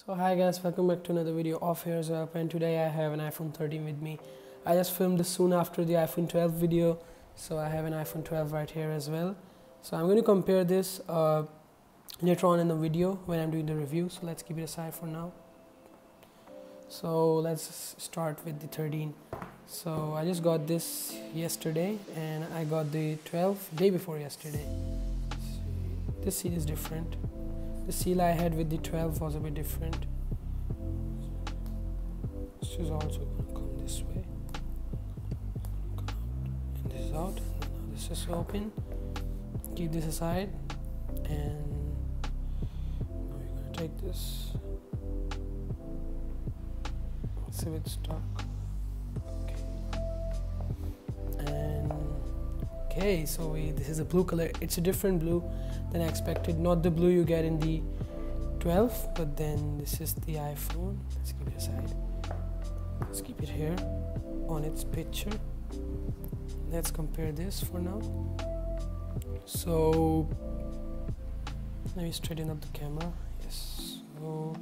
So hi guys, welcome back to another video of Here's Up, and today I have an iPhone 13 with me. I just filmed this soon after the iPhone 12 video, so I have an iPhone 12 right here as well. So I'm going to compare this later on in the video when I'm doing the review, so let's keep it aside for now. So let's start with the 13. So I just got this yesterday and I got the 12 day before yesterday. This seal is different. The seal I had with the 12 was a bit different. This is also going to come this way. And this is out. Now this is open. Keep this aside. And now we're going to take this. See if it's stuck. Okay, so this is a blue color. It's a different blue than I expected. Not the blue you get in the 12, but then this is the iPhone. Let's keep it aside. Let's keep it here on its picture. Let's compare this for now. So let me straighten up the camera. Yes. So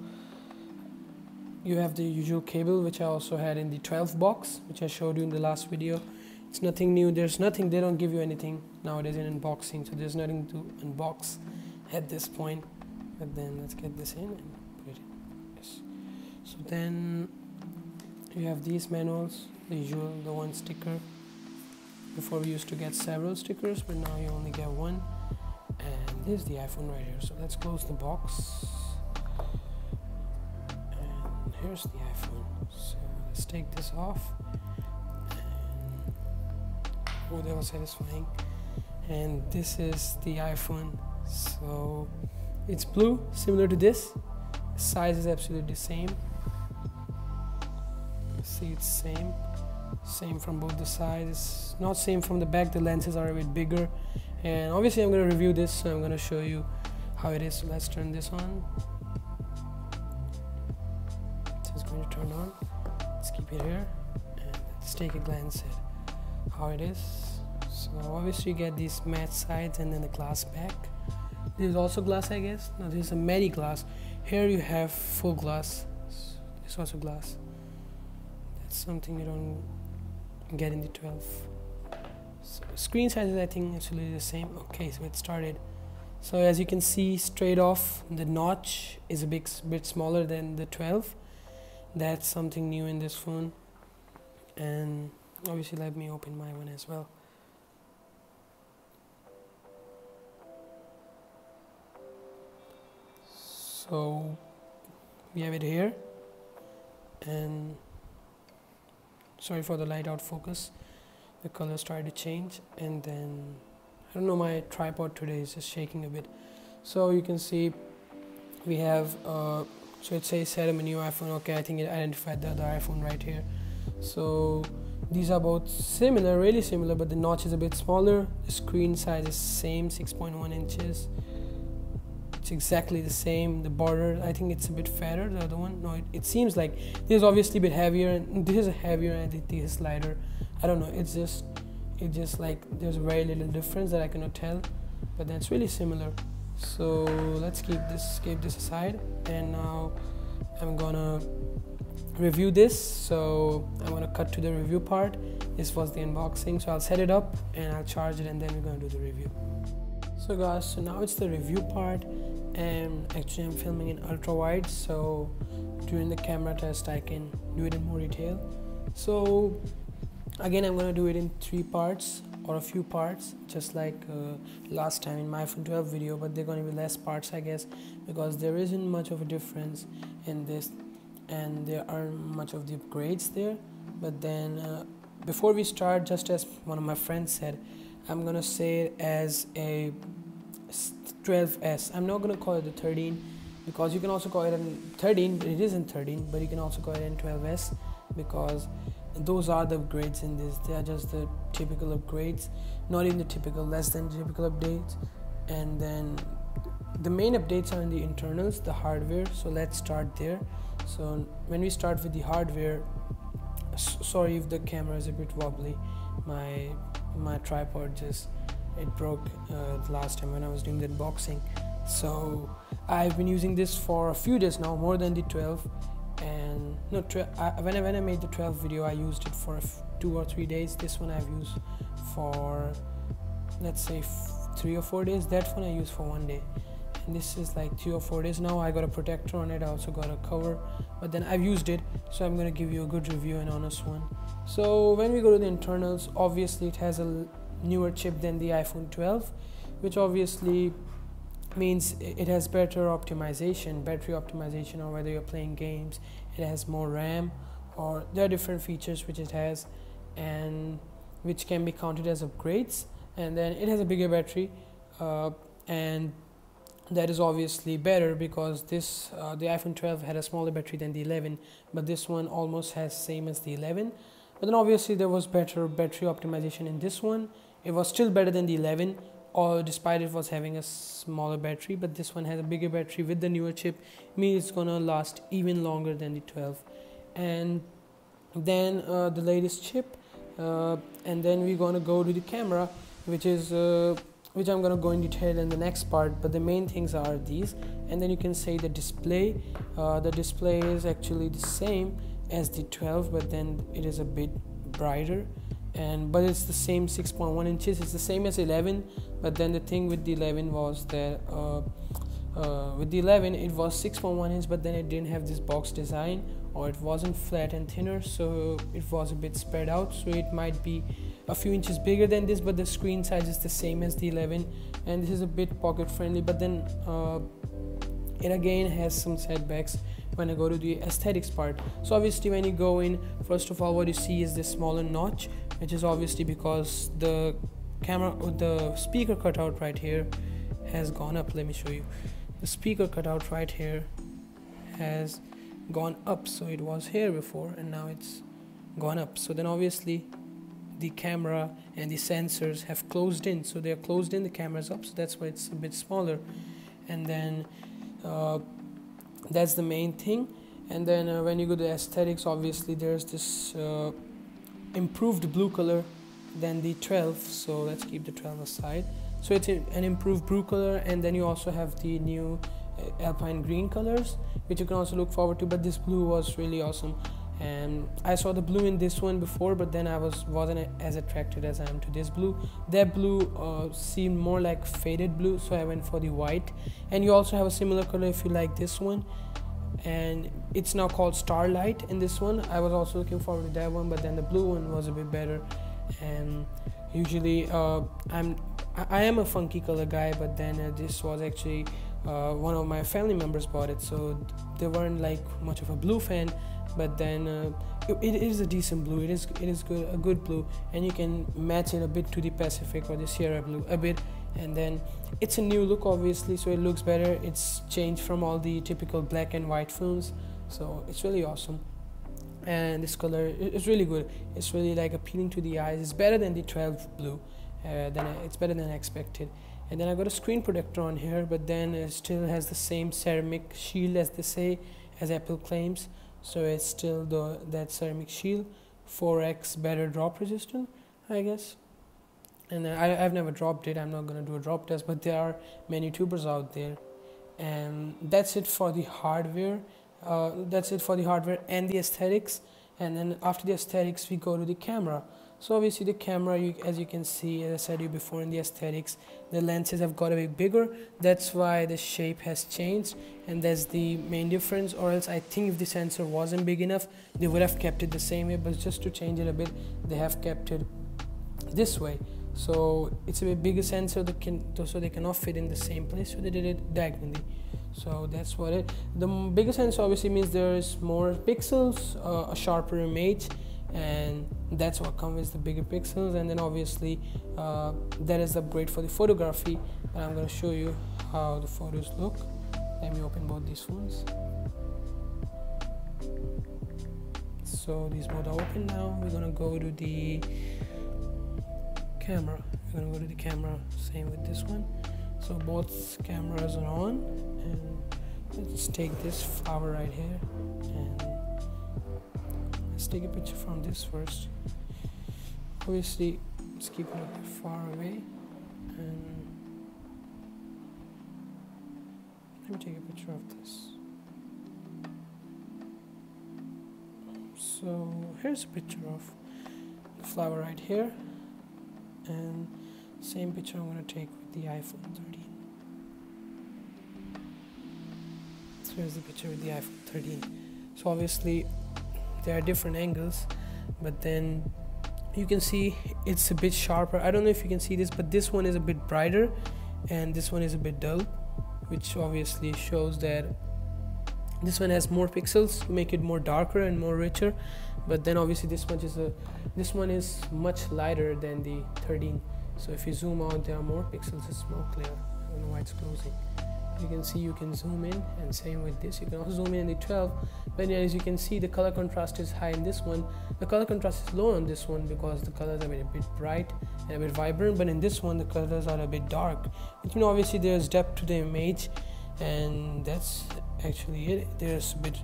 you have the usual cable, which I also had in the 12 box, which I showed you in the last video. It's nothing new. There's nothing. They don't give you anything nowadays in unboxing, so there's nothing to unbox at this point. But then let's get this in and put it in. Yes. So then you have these manuals, the usual, the one sticker. Before we used to get several stickers, but now you only get one. And this is the iPhone right here. So let's close the box. And here's the iPhone. So let's take this off. Oh, that was satisfying. And this is the iPhone. So it's blue, similar to this. The size is absolutely the same. See, it's same from both the sides. Not same from the back. The lenses are a bit bigger. And obviously I'm going to review this, so I'm going to show you how it is. So let's turn this on. So it's going to turn on. Let's keep it here and let's take a glance at how it is. So obviously you get these matte sides and then the glass back. This is also glass, I guess. No, this is a matte glass. Here you have full glass. This is also glass. That's something you don't get in the 12. So screen size is, I think, absolutely the same. Okay, so it started. So as you can see straight off, the notch is a bit smaller than the 12. That's something new in this phone. And obviously let me open my one as well. So we have it here, and sorry for the light out focus, the color started to change, and then I don't know, my tripod today is just shaking a bit. So you can see we have so it says set up a new iPhone. Okay, I think it identified the other iPhone right here. So these are both similar, really similar, but the notch is a bit smaller. The screen size is same, 6.1 inches. It's exactly the same. The border, I think it's a bit fatter, the other one. No, it seems like this is obviously a bit heavier, and this is heavier and this is lighter. I don't know, it's just like there's very little difference that I cannot tell, but that's really similar. So let's keep this aside, and now I'm gonna review this. So I'm gonna cut to the review part. This was the unboxing, so I'll set it up and I'll charge it, and then we're gonna do the review. So guys, so now it's the review part, and actually I'm filming in ultra wide, so during the camera test I can do it in more detail. So again, I'm gonna do it in 3 parts or a few parts, just like last time in my iPhone 12 video, but they're gonna be less parts, I guess, because there isn't much of a difference in this, and there aren't much of the upgrades there. But then before we start, just as one of my friends said, I'm gonna say it as a 12S. I'm not gonna call it the 13, because you can also call it a 13, but it isn't 13, but you can also call it a 12S, because those are the upgrades in this. They are just the typical upgrades, not even the typical, less than typical updates. And then the main updates are in the internals, the hardware. So let's start there. So when we start with the hardware, sorry if the camera is a bit wobbly, my tripod just, it broke the last time when I was doing the unboxing. So I've been using this for a few days now, more than the 12. And no, when I made the 12 video, I used it for 2 or 3 days. This one I've used for, let's say, 3 or 4 days. That one I used for 1 day, and this is like 3 or 4 days now. I got a protector on it, I also got a cover, but then I've used it, so I'm gonna give you a good review, an honest one. So when we go to the internals, obviously it has a newer chip than the iPhone 12, which obviously means it has better optimization, battery optimization, or whether you're playing games, it has more RAM, or there are different features which it has, and which can be counted as upgrades. And then it has a bigger battery, and that is obviously better, because this the iPhone 12 had a smaller battery than the 11, but this one almost has same as the 11. But then obviously there was better battery optimization in this one. It was still better than the 11, or despite it was having a smaller battery, but this one has a bigger battery with the newer chip, means it's gonna last even longer than the 12. And then the latest chip, and then we're gonna go to the camera, which I'm gonna go in detail in the next part, but the main things are these. And then you can say the display is actually the same as the 12, but then it is a bit brighter, but it's the same 6.1 inches. It's the same as 11, but then the thing with the 11 was that with the 11 it was 6.1 inch, but then it didn't have this box design, or it wasn't flat and thinner, so it was a bit spread out, so it might be a few inches bigger than this, but the screen size is the same as the 11, and this is a bit pocket friendly. But then it again has some setbacks when I go to the aesthetics part. So obviously when you go in, first of all, what you see is this smaller notch, which is obviously because the speaker cutout right here has gone up. Let me show you. The speaker cutout right here has gone up, so it was here before and now it's gone up. So then obviously the camera and the sensors have closed in, so they're closed in, the camera's up, so that's why it's a bit smaller. And then that's the main thing. And then when you go to aesthetics, obviously there's this improved blue color than the 12, so let's keep the 12 aside. So it's an improved blue color, and then you also have the new alpine green colors, which you can also look forward to. But this blue was really awesome, and I saw the blue in this one before, but then I wasn't as attracted as I am to this blue. That blue seemed more like faded blue, so I went for the white. And you also have a similar color if you like this one, and it's now called Starlight in this one. I was also looking forward to that one, but then the blue one was a bit better. And usually I am a funky color guy, but then this was actually one of my family members bought it, so they weren't like much of a blue fan. But then it is a decent blue. It is good, a good blue, and you can match it a bit to the Pacific or the Sierra blue a bit. And then it's a new look, obviously, so it looks better. It's changed from all the typical black and white phones, so it's really awesome. And this color is really good. It's really like appealing to the eyes. It's better than the 12 blue. It's better than I expected. And then I got a screen protector on here, but then it still has the same ceramic shield, as they say, as Apple claims. So it's still that ceramic shield, 4x better drop resistant, I guess. And I've never dropped it. I'm not gonna do a drop test, but there are many YouTubers out there. And that's it for the hardware. That's it for the hardware and the aesthetics. And then after the aesthetics, we go to the camera. So obviously the camera, as you can see, as I said you before, in the aesthetics, the lenses have got a bit bigger. That's why the shape has changed, and that's the main difference. Or else I think if the sensor wasn't big enough, they would have kept it the same way, but just to change it a bit, they have kept it this way. So it's a bit bigger sensor so they cannot fit in the same place, so they did it diagonally. So that's what it. The bigger sensor obviously means there is more pixels, a sharper image, and that's what comes with the bigger pixels. And then obviously that is the upgrade for the photography, and I'm going to show you how the photos look. Let me open both these phones. So these both are open now. We're going to go to the camera. We're going to go to the camera, same with this one. So both cameras are on, and let's take this flower right here, and let's take a picture from this first. Obviously let's keep it a bit far away, and Let me take a picture of this. So here's a picture of the flower right here, and same picture I'm going to take with the iPhone 13. So here's the picture with the iPhone 13. So obviously there are different angles, but then you can see it's a bit sharper. I don't know if you can see this, but this one is a bit brighter and this one is a bit dull, which obviously shows that this one has more pixels to make it more darker and more richer. But then obviously this one is much lighter than the 13. So if you zoom out, there are more pixels. It's more clear. I don't know why it's closing. You can see you can zoom in, and same with this. You can also zoom in the 12, but as you can see, the color contrast is high in this one. The color contrast is low on this one because the colors are a bit bright and a bit vibrant, but in this one the colors are a bit dark. But you know, obviously there's depth to the image, and that's actually it. There's a bit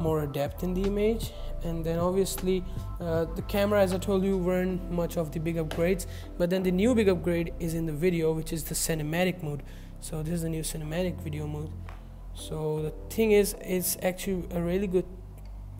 more depth in the image. And then obviously the camera, as I told you, weren't much of the big upgrades, but then the new big upgrade is in the video, which is the cinematic mode. So this is the new cinematic video mode. So the thing is, it's actually a really good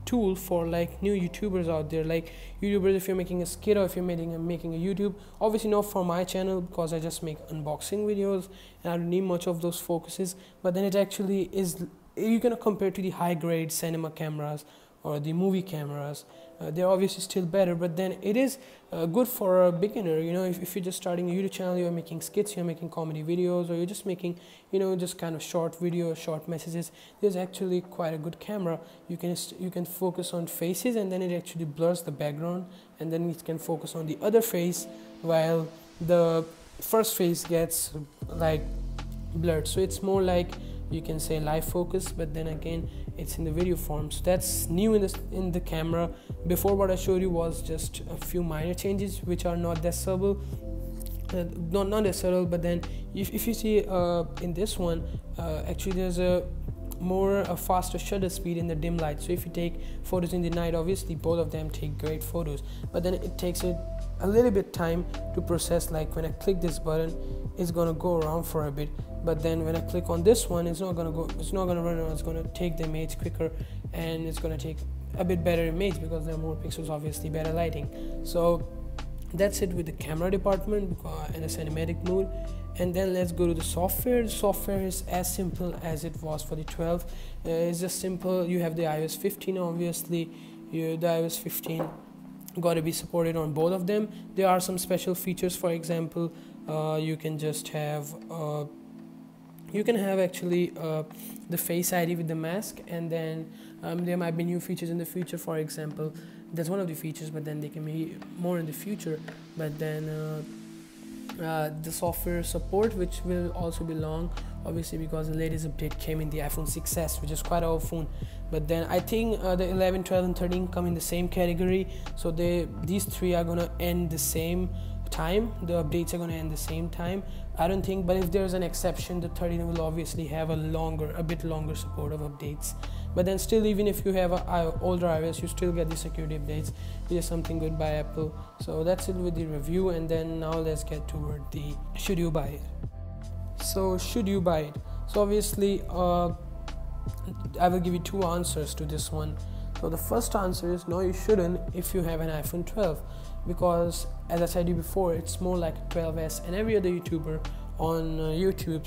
tool for like new YouTubers out there. Like YouTubers, if you're making a skit or if you're making a YouTube, obviously not for my channel because I just make unboxing videos and I don't need much of those focuses. But then it actually is, you can compare to the high grade cinema cameras or the movie cameras. They're obviously still better, but then it is good for a beginner. You know, if you're just starting a YouTube channel, you're making skits, you're making comedy videos, or you're just making, you know, just kind of short videos, short messages, there's actually quite a good camera. You can focus on faces, and then it actually blurs the background, and then it can focus on the other face while the first face gets like blurred. So it's more like, you can say, live focus, but then again it's in the video form. So that's new in the camera. Before, what I showed you was just a few minor changes which are not that subtle, not as subtle. But then if you see in this one, actually there's a faster shutter speed in the dim light. So if you take photos in the night, obviously both of them take great photos, but then it takes a little bit time to process. Like when I click this button, it's gonna go around for a bit, but then when I click on this one, it's not gonna run around. It's gonna take the image quicker, and it's gonna take a bit better image because there are more pixels, obviously better lighting. So that's it with the camera department and the cinematic mode. And then let's go to the software. The software is as simple as it was for the 12. It's just simple. You have the iOS 15, obviously. The iOS 15 got to be supported on both of them. There are some special features. For example, you can just have actually the Face ID with the mask, and then there might be new features in the future. For example, that's one of the features, but then they can be more in the future. But then the software support, which will also be long, obviously, because the latest update came in the iPhone 6s, which is quite an old phone. But then I think the 11, 12 and 13 come in the same category, so these three are gonna end the same time. The updates are gonna end the same time, I don't think. But if there's an exception, the 13 will obviously have a bit longer support of updates. But then still, even if you have an older iOS, you still get the security updates, which is something good by Apple. So that's it with the review. And then now let's get toward the should you buy it. So should you buy it? So obviously I will give you two answers to this one. So the first answer is no, you shouldn't if you have an iPhone 12, because as I said you before, it's more like a 12s, and every other YouTuber on YouTube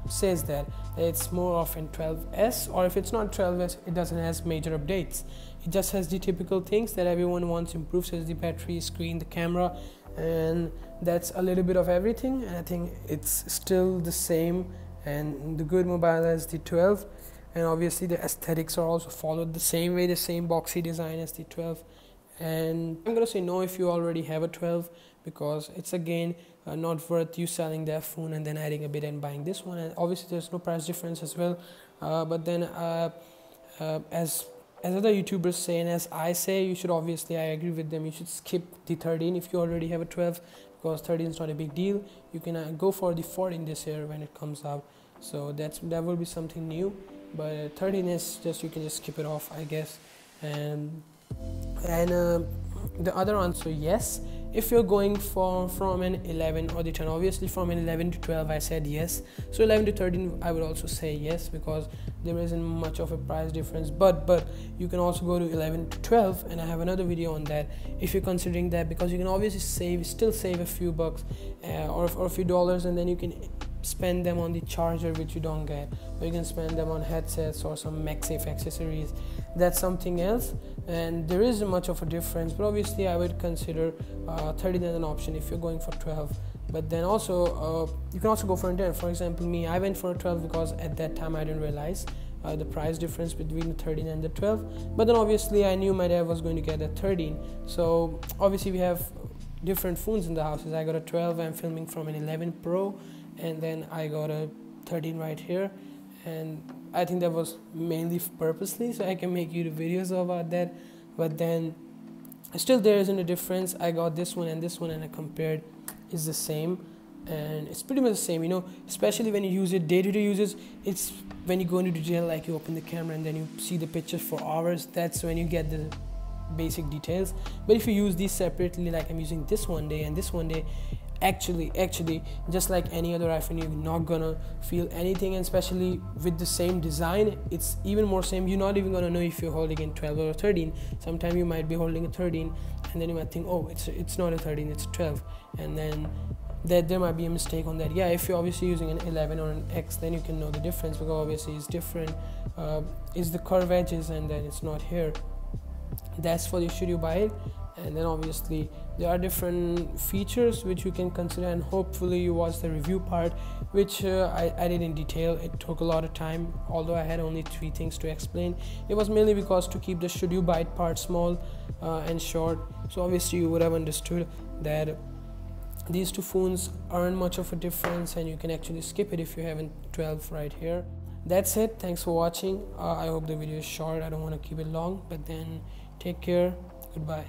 says that it's more often 12s, or if it's not 12s, it doesn't have major updates. It just has the typical things that everyone wants improved, such as the battery, screen, the camera, and that's a little bit of everything. And I think it's still the same and the good mobile as the 12, and obviously the aesthetics are also followed the same way, the same boxy design as the 12. And I'm gonna say no if you already have a 12, because it's again not worth you selling that phone and then adding a bit and buying this one. And obviously there's no price difference as well, but then as other YouTubers say, and as I say, you should obviously, I agree with them, you should skip the 13 if you already have a 12, because 13 is not a big deal. You can go for the 14 this year when it comes out, so that will be something new. But 13 is just, you can just skip it off, I guess. And the other answer, yes, if you're going from an 11 or the 10, obviously from an 11 to 12 I said yes, so 11 to 13 I would also say yes, because there isn't much of a price difference. But you can also go to 11 to 12, and I have another video on that if you're considering that, because you can obviously still save a few bucks or a few dollars, and then you can spend them on the charger, which you don't get, or you can spend them on headsets or some MagSafe accessories. That's something else, and there isn't much of a difference. But obviously I would consider 13 as an option if you're going for 12. But then also you can also go for a 10. For example, me, I went for a 12 because at that time I didn't realize the price difference between the 13 and the 12. But then obviously I knew my dad was going to get a 13, so obviously we have different phones in the houses. I got a 12, I'm filming from an 11 Pro, and then I got a 13 right here, and I think that was mainly purposely so I can make YouTube videos about that. But then still there isn't a difference. I got this one and I compared, it's the same, and it's pretty much the same, you know, especially when you use it day-to-day uses. It's when you go into detail, like you open the camera and then you see the pictures for hours, that's when you get the basic details. But if you use these separately, like I'm using this one day and this one day, actually just like any other iPhone, you're not gonna feel anything. And especially with the same design, it's even more same. You're not even gonna know if you're holding in 12 or 13. Sometimes you might be holding a 13 and then you might think, oh, it's not a 13, it's 12, and then there might be a mistake on that. Yeah, if you're obviously using an 11 or an X, then you can know the difference, because obviously it's different. It's the curve edges and then it's not here. That's for the should you buy it. And then obviously there are different features which you can consider, and hopefully you watch the review part, which I did in detail. It took a lot of time, although I had only 3 things to explain. It was mainly because to keep the should you buy it part small and short, so obviously you would have understood that these two phones aren't much of a difference, and you can actually skip it if you haven't 12 right here. That's it. Thanks for watching. I hope the video is short. I don't want to keep it long, but then take care. Goodbye.